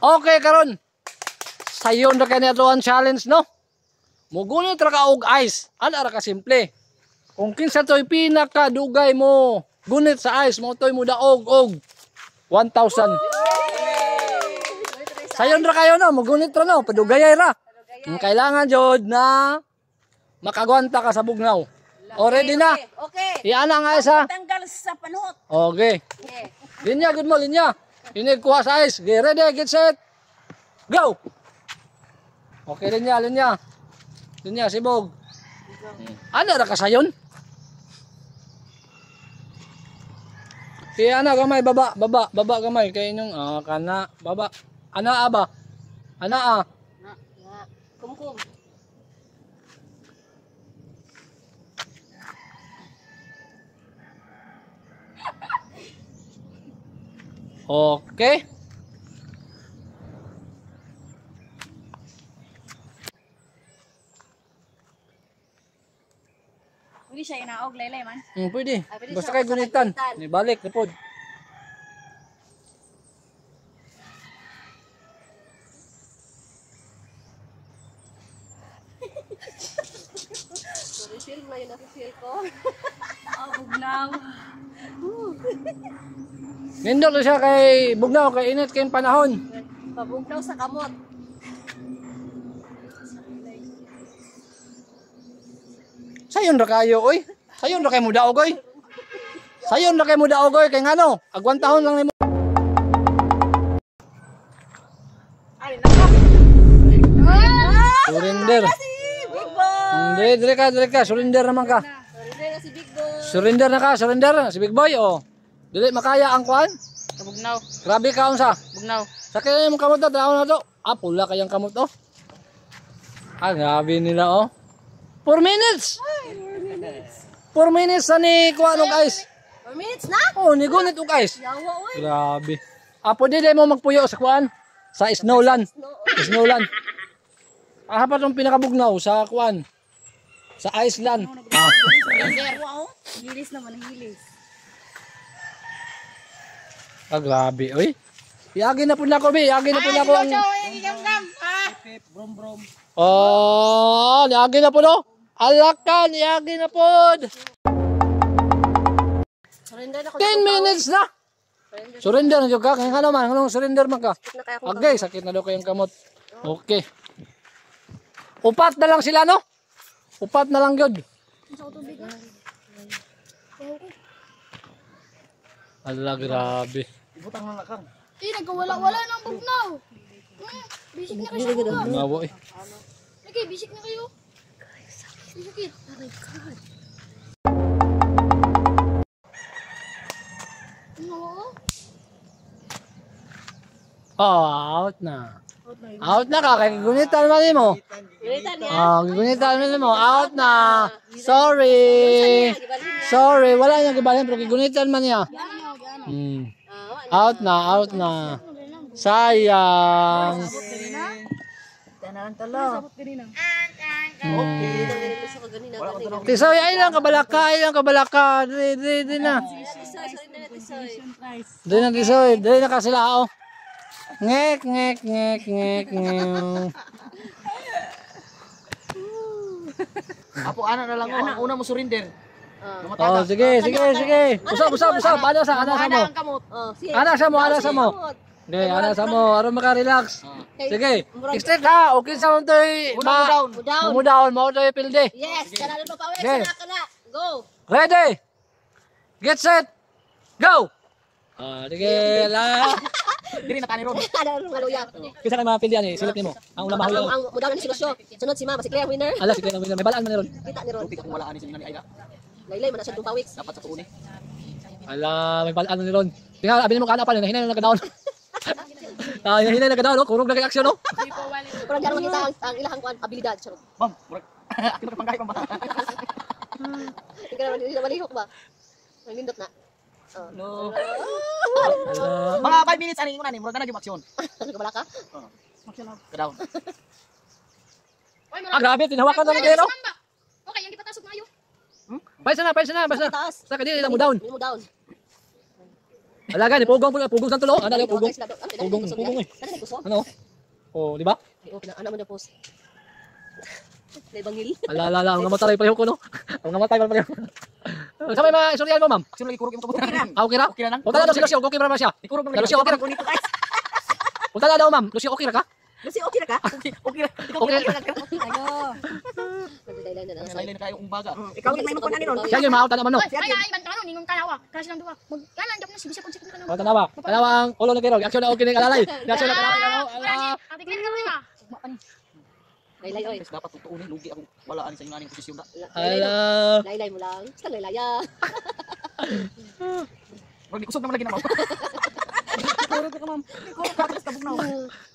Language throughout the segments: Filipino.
Okay karon. Sayon ra kani ato ang challenge no. Mugunit ra ka og ice. Ana ra ka simple. Kung kinsa toy pinaka dugay mo gunit sa ice mo toy mo daog og 1,000. Sayon ra kayo no, mugunit ra no, padugayay ra. Kailangan jud na makagwanta ka sa bugnaw. O ready na? Okay. Iana nga isa. Tanggal sa panhot. Okay. Linya, good mo, linya. Inig kuha sa ice. Okay, ready, get set. Go! Okay, linya, linya. Linya, sibog. Ano ra ka sayon? Iana gamay, baba, baba, baba gamay. Kaya inyong, kana, baba. Ana ba? Ana Kumkum. Okay. Pwede siya inaog, laylay man. Pwede. Pwede Basta siya, kay basta gunitan. gunitan. Ni balik lipod. Refill na yun, refill ko. Bugnaw. Nindot na siya kay bugnaw, kay init kayong panahon. Pabugnaw sa kamot. Sayon ra kayo, oy. Sayon ra kay mo daog, oy. Sayon ra kay mo daog, oy. Kay ngano, agwantahon lang nimo. Ay, naka. Surrender. Big boy. Dire ka, surrender naman ka. Surrender na si Big boy. Surrender na ka, surrender. Si Big Boy, oh. Dili makaya ang kuan. Bugnaw. Grabe ka unsa. Bugnaw. Sakay mo kamot na, daon na to. Pula kayang kamot, oh. Grabe nila, oh. 4 minutes. 4 minutes na ni kuan og ice. 4 minutes na? Oh, ni gunit og ice. Yawa, oy. Grabe. Pwede din mo magpuyo sa kuan. Sa snowland. Snowland. Hapat yung pinakabugnaw sa kuan. Sa Iceland. Wow. Hilis naman, hilis. Grabe, oy. Iagi na po na ko, be. Iagi na po na ko ang... Brom brom. Oh, iagi na po, no? Alakan, iagi na po. Surrender na ko. 10 minutes na. Surrender na ka. Kaya nga naman, anong surrender man ka? Okay, sakit na daw kayong kamot. Okay. Upat na lang sila, no? Upat na lang yun. Ala, grabe. Ibutang na nakang. Nagkawala-wala ng bugnaw. Bisik na kayo sa bugnaw. Mawo eh. Lagi, bisik na kayo. Bisik. Oh my God. No? Oh, out na. Out na ka. Kaya gunitan man mo. Gunitan niya. Gunitan man mo. Out na. Sorry. Sorry. Wala niyang gibalhin. Pero gunitan man niya. Out na. Out na. Sayang. Tanan talo. Tisoy, ay lang kabalaka. Ay lang kabalaka. Di na. Di na tisoy. Di na ka sila. Oh. Ngek, ngek, ngek, ngek, ngek. Apo ana na lang mo, ang una mo surrender. Oh, sige, sige, sige. Usap. Ana sa mo. Ana sa mo. Okay, ana sa mo. Aron maka-relax. Sige. Straight ha. Okay sa mo toy. Down. Mo toy pilde. Yes, kanalan pa pawis. Okay. Kana. Go. Ready. Get set. Go. Sige la. Diri na tani ron. Ada maluya. Kisa ka mapildihan eh. Silip nimo. Ang una mahuli. Ang mudaw na si Lucio. Sunod si Mama, si Claire winner. Ala sige na may balaan man ron. Kita ni Ron. Buti ka kung wala ani sa ni Ayla. Laylay man na siya 2 weeks. Dapat sa tuon eh. Ala may balaan ni ron. Tingala abi nimo kana pa hinay na nagadaon. Hinay na nagadaon, kurog na kay aksyon no. Pero diyan makita ang ilahang kuan abilidad. Charot. Bam, murag. Akin na panggahi pa ba? Ikaw naman hindi malihok ba? Nalindot na. No. Mga 5 minutes ani una ni, murag na gyud aksyon. Ano ka bala ka? Kadaw. Grabe tinawakan na ni no. Okay, yung ipatasok na ayo. Basta. Taas. Sa kadili lang mo down. Hindi mo down. Ala gani, pugong sa tulo. Ana pugong. Pugong. Pugong eh. Ano? Ano? Oh, di ba? Ano mo na post? May bangil. Ala, ang namatay pareho ko no. Ang namatay pareho. Sa may mga istorya mo, ma'am. Sino lagi kurog yung kabuk. Okay Okay ra? Okay na lang. Punta na daw si Lucio, okay ra ba siya? Ikurog naman. Pero siya okay ra. Kunito guys. Punta na daw, ma'am. Lucio, okay ra ka? Lucy, okay na ka? Okay. Okay. Ayo. Lain na kayo kung baga. Ikaw may mo ko na ni ron. Siya yung mahal tanaman no. Oy, ay iban tanong ningon kanawa. Kasi lang duwa. Mag kanan jap na si bisik konsep kana. Oh, tanawa. Tanawa ang ulo ni Kirog. Action na okay ni alalay. Action na alalay. Ala. Ate kini ka. Laylay oy. Dapat tutuunin lugi ako walaan sa inganing posisyon na. Ala. Laylay mo lang. Basta laylaya. Wag kusog naman lagi na mo. Kurog ka ma'am. Kurog ka tapos kabugnaw.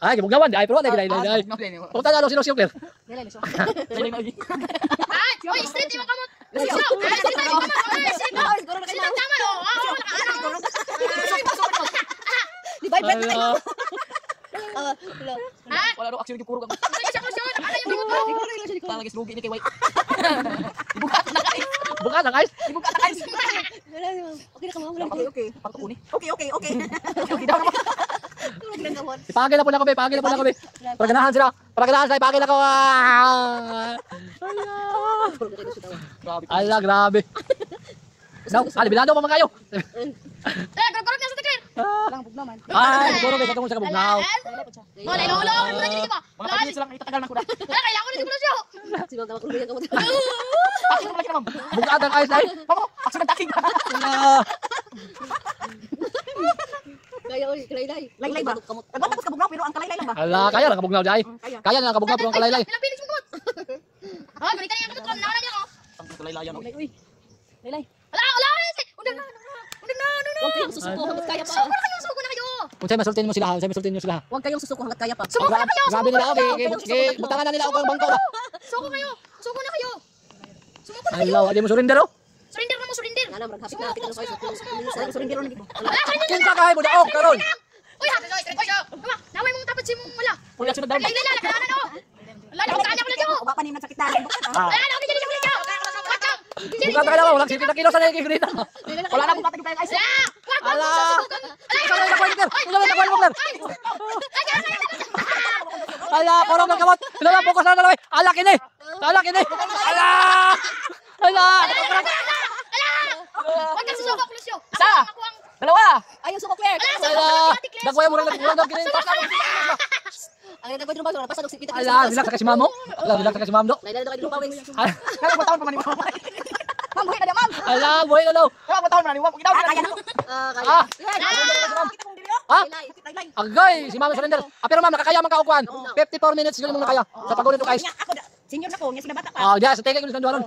Ay, gibugnawan di ay pro na gilay dai. Punta na daw si Lucio Clear. Laylay so. Lain na lagi. Ay, oy, straight di makamot. Ay, straight di makamot. Ay, Siguro na sila tama no. Di ba bet na kayo? Ala. Hello. Ha? Wala daw action yung kurog. Ay, sa kusyon. Ano yung buto? Siguro na siya. Talagis lugi ni kay White. Ibukat na guys. Buka na guys. Ibukat na guys. Okay na ka mo. Okay. Pagtuuni. Okay. Okay daw naman. Tulog lang gawon. Ipagil na po na ko be, pagil na po na ko be. Para ganahan sila. Para ganahan sila, ipagil ako. Tulog na siya daw. Grabe. Ala, grabe. Daw, ali bilado pa man kayo. Eh, gurgurot na sa tikir. Lang bugnaw man. Ay, siguro be katong sa kabugnaw. Oh, lay lolo, ano na gini ba? Mga pagbilis lang itatagal na ko na. Kailangan ni Lucio. Si Ma'am tawag ko mo. Action lagi na ma'am. Bukat ang ice ay. Mamo, action ng taking. Ala. Kaya oy, laylay. Laylay ba? Dapat tapos kabugnaw pero ang kalaylay lang ba? Ala, kaya lang kabugnaw dai. Kaya na kabugnaw pero ang kalaylay. Ilang pilis mo gut. Oh, balik tayo ng tutron. Nauna niyo. Ang kalaylayan no. Laylay. Ala, ala. Undan na. Huwag kayong susuko hanggat kaya pa. Suko na kayo, suko na kayo. Kung sa'yo masultin mo sila, sa'yo masultin mo sila. Huwag kayong susuko hanggat kaya pa. Suko na kayo. Grabe nila ako, butangan na nila ako ng bangko ba? Suko kayo. Suko na kayo. Suko na kayo. Alaw, di mo surrender oh. Surrender na mo, surrender. Nga na, maghapit na. Kita na sa surrender na dito. Ala, kayo na. Kinsa kahay mo daog karon. Uy, hapit oy, straight kayo. Tama, naway mong tapat si mong wala. Puli action na daw. Lay lay la, kailangan no. Ala, yung kanya ko lang siya. Uba pa ni nagsakit na. Ah, Ala, okay dyan siya ulit siya. bukat ka daw, walang sipit na kilo sa nakikita. Wala na bugatan kayo guys. Ala. Isa na kwento. Isa na kwento. Ala, korong ng kamot. Pinala fokus na dalawa. Ala kini. Ala kini. Ala. Ala. Huwag kang susuko, Lucio. Isa. Ako ang... Dalawa. Ayaw suko, Claire. Ala. Dagway mo rin nagkulang kini. Ang nagkwento ba? Pasok si Peter. Ala, relax ka si mamo. Ala, relax ka si mamo. Laylay na kayo dito pa, Wings. Kaya mo taon pa man ni ma'am. Ma'am, buhay na dia ma'am. Ala, buhay na daw. Kaya mo taon pa man ni ma'am. Ginaw. Kaya na. Kaya. Ah. Kita mong dili, oh. Ha? Laylay. Agay, si mama surrender. Ah, pero ma'am, nakakaya man ka ukuan. 54 minutes yun mo nakaya. Sa pagod ito guys. Ako, senior na ko. Nga sinabata pa. Ah, diya, sa tingin ko sa duwaron.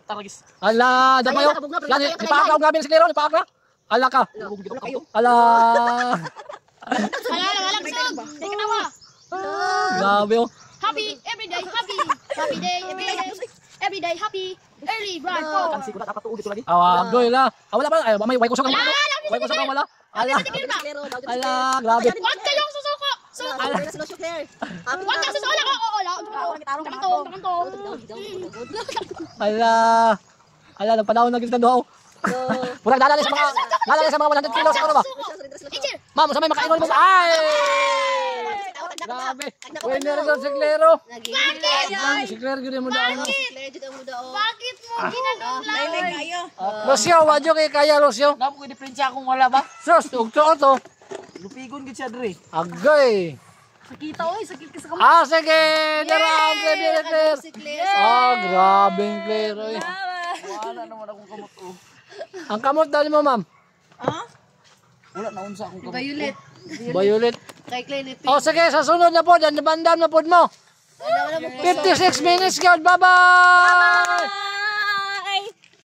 Taragis. Ala, damayo. Yan, ipaak ka grabe si Clero, ipaak na. Ala ka. Ala. Wala, Lucio. Hindi ka tawa. Grabe oh. Happy, everyday happy. Happy day, everyday happy. Early bright Ang fall. sigurat apat tuod dito lagi. Agoy la. Ah, wala pa. Ay, mamay way kusog ang wala. Way kusog ang wala. Ala. Ala, grabe. Huwag kayong susuko. Suko. Ala. Si Lucio, Claire. Huwag kang susuko. Wala. Takantong. Ala. Ala, nagpanahon na giltan daw. Pura dadali sa mga 100 kilos ano ba? Teacher. Ma'am, sa may makainon mo. Ay! Grabe. Winner daw si Clero. Ay, si Clero gyud mo daw. Bakit mo ginanong lang? Lucio, wadyo kay kaya Lucio. Namo ko diferensya kung wala ba? Sus, ugto to. Lupigon gid siya dre. Agay. Sakita, oy. Sakit ka sa kamay. Ah, sige. Darang Clero. Ah, grabe ang Clero. Eh. Wala naman akong kamot oh. Ang kamot dali mo, ma'am. Wala na unsa akong kamot. Violet. Violet. Kay Claire. O sige, sa sunod na po, bandam na po mo. 56 minutes, God. Bye-bye!